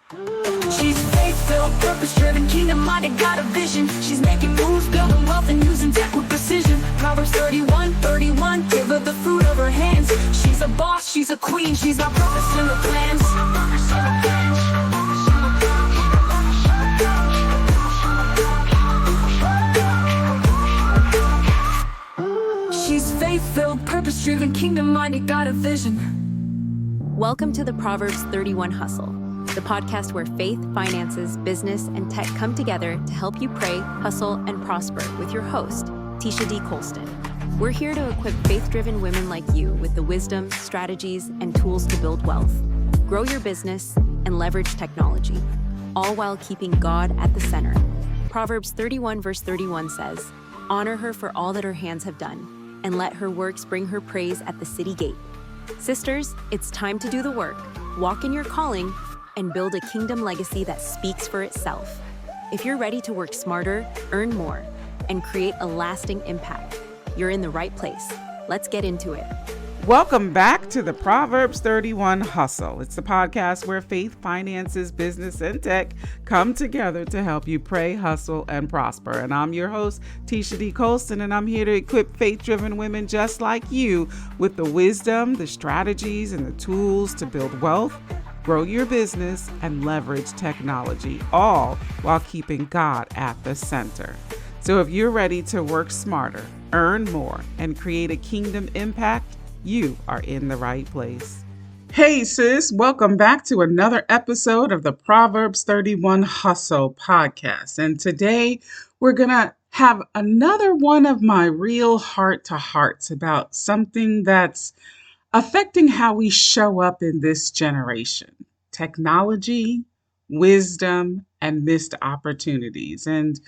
She's faith-filled, purpose-driven, kingdom-minded, got a vision. She's making moves, building wealth, and using tech with precision. Proverbs 31:31, give her the fruit of her hands. She's a boss, she's a queen, she's got purpose in her plans. She's faith-filled, purpose-driven, kingdom-minded, got a vision. Welcome to the Proverbs 31 Hustle, the podcast where faith, finances, business, and tech come together to help you pray, hustle, and prosper with your host, Tisha D. Colston. We're here to equip faith-driven women like you with the wisdom, strategies, and tools to build wealth, grow your business, and leverage technology, all while keeping God at the center. Proverbs 31 verse 31 says, "Honor her for all that her hands have done, and let her works bring her praise at the city gate." Sisters, it's time to do the work, walk in your calling, and build a kingdom legacy that speaks for itself. If you're ready to work smarter, earn more, and create a lasting impact, you're in the right place. Let's get into it. Welcome back to the Proverbs 31 Hustle. It's the podcast where faith, finances, business, and tech come together to help you pray, hustle, and prosper. And I'm your host, Tisha D. Colston, and I'm here to equip faith-driven women just like you with the wisdom, the strategies, and the tools to build wealth, grow your business, and leverage technology, all while keeping God at the center. So if you're ready to work smarter, earn more, and create a kingdom impact, you are in the right place. Hey sis, welcome back to another episode of the Proverbs 31 Hustle podcast. And today we're going to have another one of my real heart-to-hearts about something that's affecting how we show up in this generation: technology, wisdom, and missed opportunities. And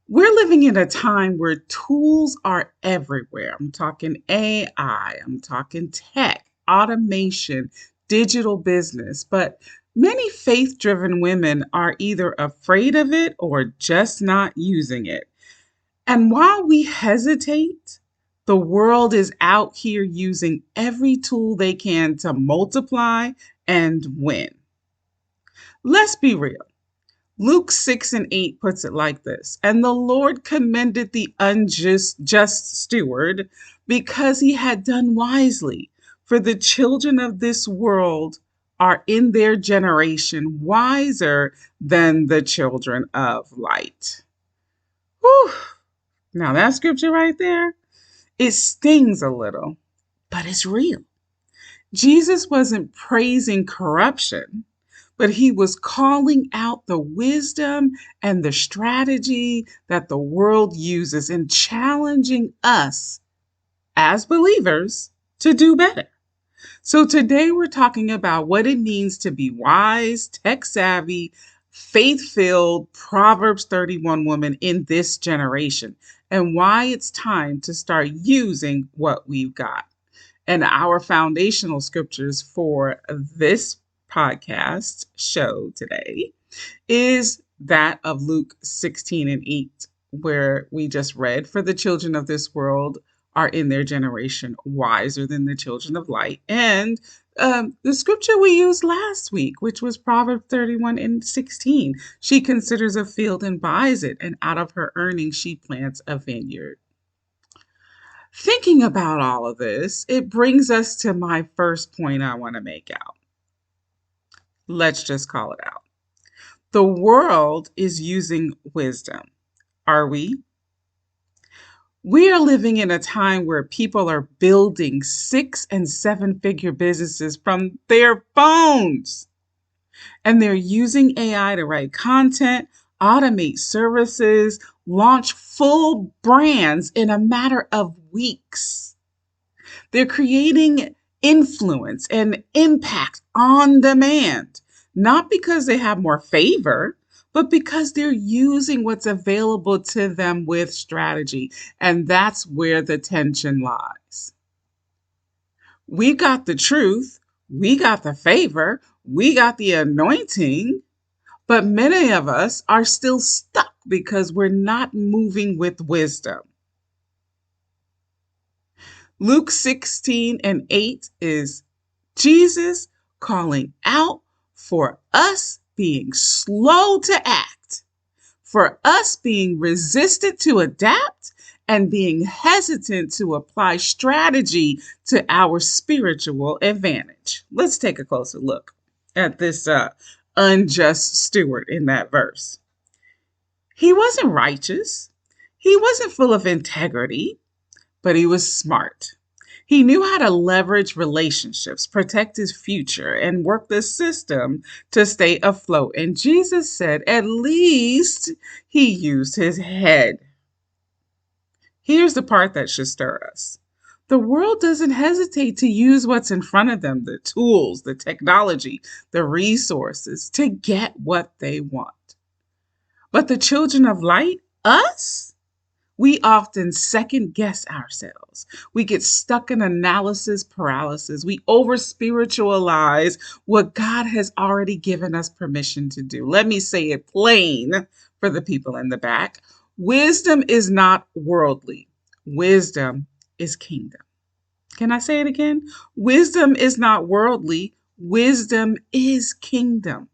we're living in a time where tools are everywhere. I'm talking AI, I'm talking tech, automation, digital business, but many faith-driven women are either afraid of it or just not using it. And while we hesitate, the world is out here using every tool they can to multiply and win. Let's be real. Luke 6:8 puts it like this: "And the Lord commended the unjust steward because he had done wisely. For the children of this world are in their generation wiser than the children of light." Whew. Now that scripture right there, it stings a little, but it's real. Jesus wasn't praising corruption, but he was calling out the wisdom and the strategy that the world uses and challenging us as believers to do better. So today we're talking about what it means to be wise, tech-savvy, faith-filled Proverbs 31 woman in this generation, and why it's time to start using what we've got. And our foundational scriptures for this podcast show today is that of Luke 16:8, where we just read, "For the children of this world are in their generation wiser than the children of light." And the scripture we used last week, which was Proverbs 31:16, "She considers a field and buys it, and out of her earnings she plants a vineyard." Thinking about all of this, it brings us to my first point I want to make out. Let's just call it out. The world is using wisdom. Are we? We are living in a time where people are building 6- and 7-figure businesses from their phones. And they're using AI to write content, automate services, launch full brands in a matter of weeks. They're creating influence and impact on demand, not because they have more favor, but because they're using what's available to them with strategy. And that's where the tension lies. We got the truth, we got the favor, we got the anointing, but many of us are still stuck because we're not moving with wisdom. Luke 16:8 is Jesus calling out for us being slow to act, for us being resistant to adapt, and being hesitant to apply strategy to our spiritual advantage. Let's take a closer look at this unjust steward in that verse. He wasn't righteous. He wasn't full of integrity, but he was smart. He knew how to leverage relationships, protect his future, and work the system to stay afloat. And Jesus said, at least he used his head. Here's the part that should stir us. The world doesn't hesitate to use what's in front of them, the tools, the technology, the resources, to get what they want. But the children of light, us, we often second guess ourselves. We get stuck in analysis paralysis. We over spiritualize what God has already given us permission to do. Let me say it plain for the people in the back. Wisdom is not worldly. Wisdom is kingdom. Can I say it again? Wisdom is not worldly. Wisdom is kingdom.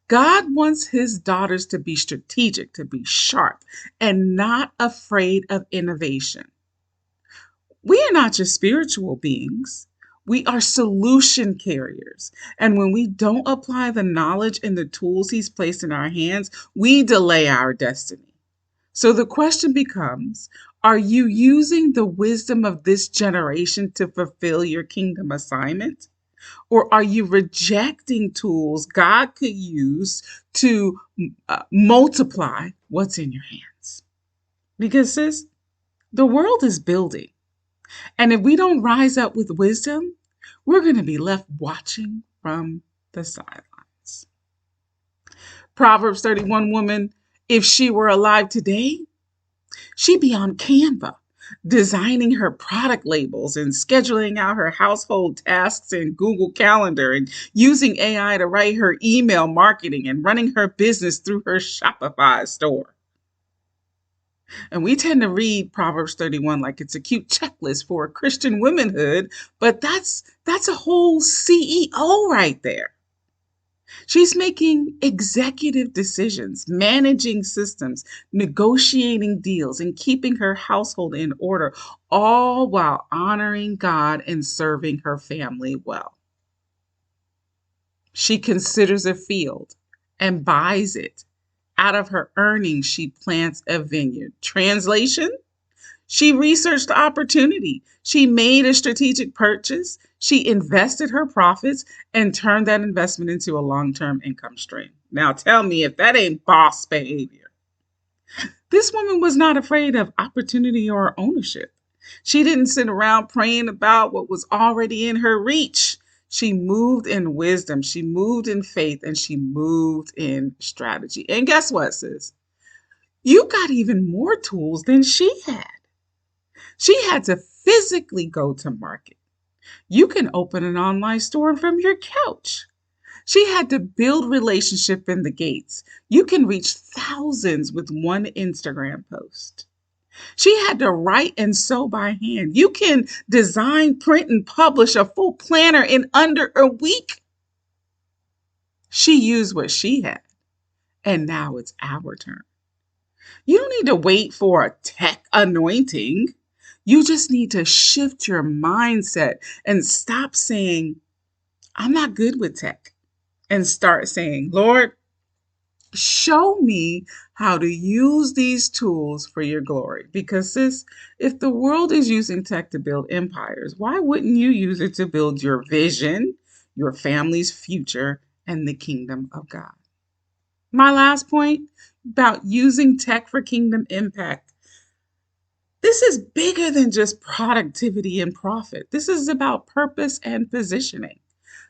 God wants his daughters to be strategic, to be sharp, and not afraid of innovation. We are not just spiritual beings. We are solution carriers. And when we don't apply the knowledge and the tools he's placed in our hands, we delay our destiny. So the question becomes, are you using the wisdom of this generation to fulfill your kingdom assignment? Or are you rejecting tools God could use to multiply what's in your hands? Because, sis, the world is building. And if we don't rise up with wisdom, we're going to be left watching from the sidelines. Proverbs 31 woman, if she were alive today, she'd be on Canva, designing her product labels and scheduling out her household tasks in Google Calendar and using AI to write her email marketing and running her business through her Shopify store. And we tend to read Proverbs 31 like it's a cute checklist for Christian womanhood, but that's a whole CEO right there. She's making executive decisions, managing systems, negotiating deals, and keeping her household in order, all while honoring God and serving her family well. She considers a field and buys it. Out of her earnings, she plants a vineyard. Translation? She researched the opportunity. She made a strategic purchase. She invested her profits and turned that investment into a long-term income stream. Now tell me if that ain't boss behavior. This woman was not afraid of opportunity or ownership. She didn't sit around praying about what was already in her reach. She moved in wisdom. She moved in faith, and she moved in strategy. And guess what, sis? You got even more tools than she had. She had to physically go to market. You can open an online store from your couch. She had to build relationship in the gates. You can reach thousands with one Instagram post. She had to write and sew by hand. You can design, print, and publish a full planner in under a week. She used what she had, and now it's our turn. You don't need to wait for a tech anointing. You just need to shift your mindset and stop saying, I'm not good with tech, and start saying, Lord, show me how to use these tools for your glory. Because sis, if the world is using tech to build empires, why wouldn't you use it to build your vision, your family's future, and the kingdom of God? My last point about using tech for kingdom impact. This is bigger than just productivity and profit. This is about purpose and positioning.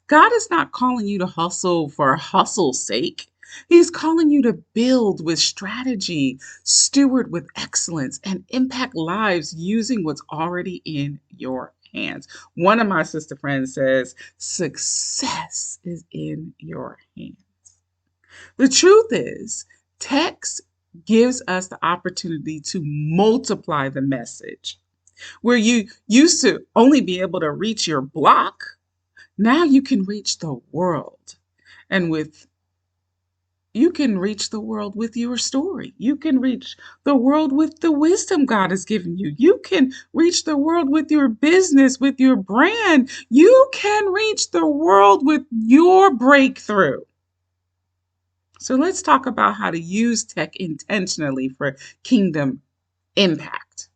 God is not calling you to hustle for hustle's sake. He's calling you to build with strategy, steward with excellence, and impact lives using what's already in your hands. One of my sister friends says, success is in your hands. The truth is, text gives us the opportunity to multiply the message. Where you used to only be able to reach your block, now you can reach the world. And with You can reach the world with your story. You can reach the world with the wisdom God has given you. You can reach the world with your business, with your brand. You can reach the world with your breakthrough. So let's talk about how to use tech intentionally for kingdom impact.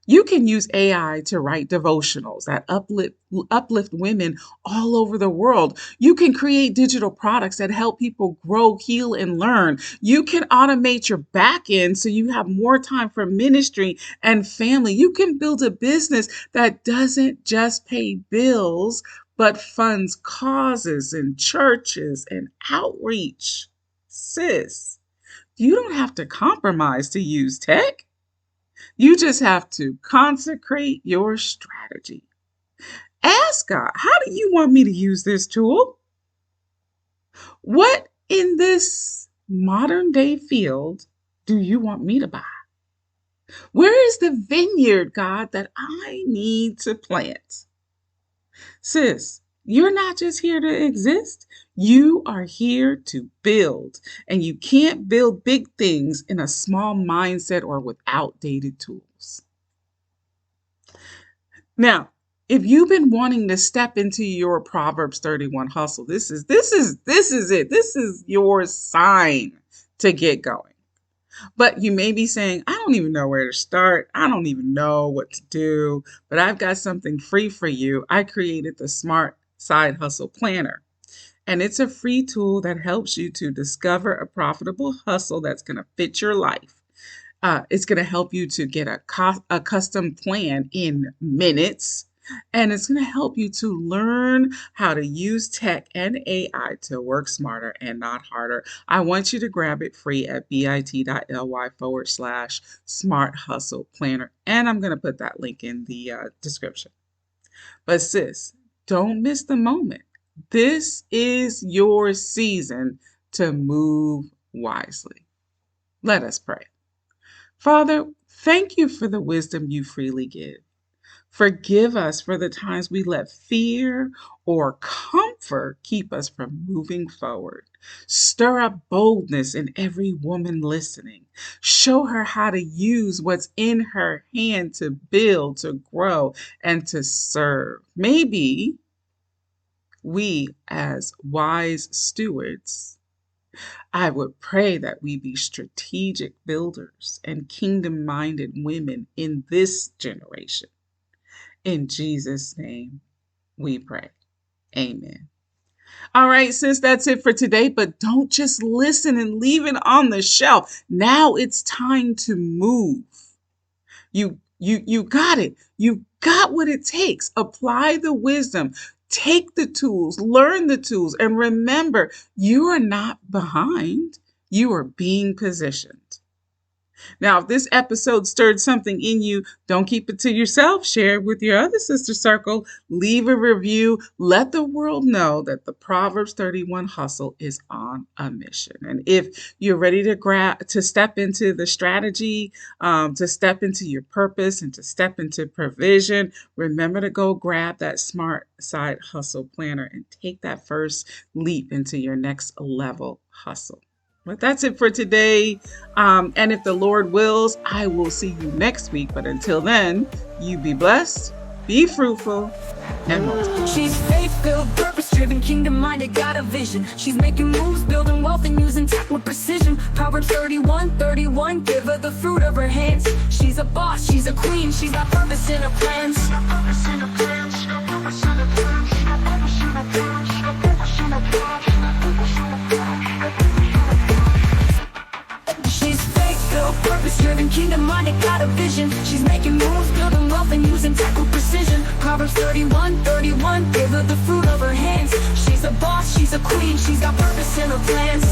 You can use AI to write devotionals that uplift women all over the world. You can create digital products that help people grow, heal, and learn. You can automate your back end so you have more time for ministry and family. You can build a business that doesn't just pay bills, but funds causes and churches and outreach. Sis, you don't have to compromise to use tech. You just have to consecrate your strategy. Ask God, how do you want me to use this tool? What in this modern day field do you want me to buy? Where is the vineyard, God, that I need to plant? Sis, you're not just here to exist. You are here to build, and you can't build big things in a small mindset or with outdated tools. Now, if you've been wanting to step into your Proverbs 31 hustle, this is it. This is your sign to get going. But you may be saying, I don't even know where to start. I don't even know what to do, but I've got something free for you. I created the Smart Side Hustle Planner. And it's a free tool that helps you to discover a profitable hustle that's going to fit your life. It's going to help you to get a custom plan in minutes. And it's going to help you to learn how to use tech and AI to work smarter and not harder. I want you to grab it free at bit.ly/Smart Hustle Planner. And I'm going to put that link in the description. But sis, don't miss the moment. This is your season to move wisely. Let us pray. Father, thank you for the wisdom you freely give. Forgive us for the times we let fear or comfort keep us from moving forward. Stir up boldness in every woman listening. Show her how to use what's in her hand to build, to grow, and to serve. Maybe we, as wise stewards, I would pray that we be strategic builders and kingdom-minded women in this generation. In Jesus' name, we pray. Amen. All right, sis, that's it for today, but don't just listen and leave it on the shelf. Now it's time to move. You got it. You got what it takes. Apply the wisdom. Take the tools, learn the tools, and remember, you are not behind. You are being positioned. Now, if this episode stirred something in you, don't keep it to yourself. Share it with your other sister circle. Leave a review. Let the world know that the Proverbs 31 hustle is on a mission. And if you're ready to step into the strategy, to step into your purpose, and to step into provision, remember to go grab that Smart Side Hustle Planner and take that first leap into your next level hustle. But that's it for today. And if the Lord wills, I will see you next week. But until then, you be blessed, be fruitful, and multiply. She's faith-filled, purpose-driven, kingdom-minded, got a vision. She's making moves, building wealth, and using tech with precision. Proverbs 31:31, give her the fruit of her hands. She's a boss, she's a queen, she's got purpose in her plans. Purpose-driven, kingdom-minded, got a vision. She's making moves, building wealth, and using tech with precision. Proverbs 31:31, give her the fruit of her hands. She's a boss, she's a queen, she's got purpose in her plans.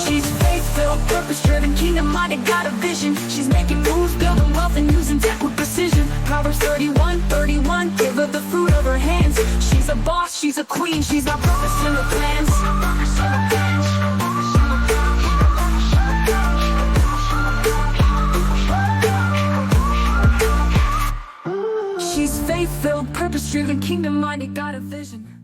She's faith-filled, purpose-driven, kingdom-minded, got a vision. She's making moves, building wealth, and using tech with precision. Proverbs 31:31, give her the fruit of her hands. She's a boss, she's a queen, she's got purpose in her plans. She's faith-filled, purpose-driven, kingdom-minded, got a vision.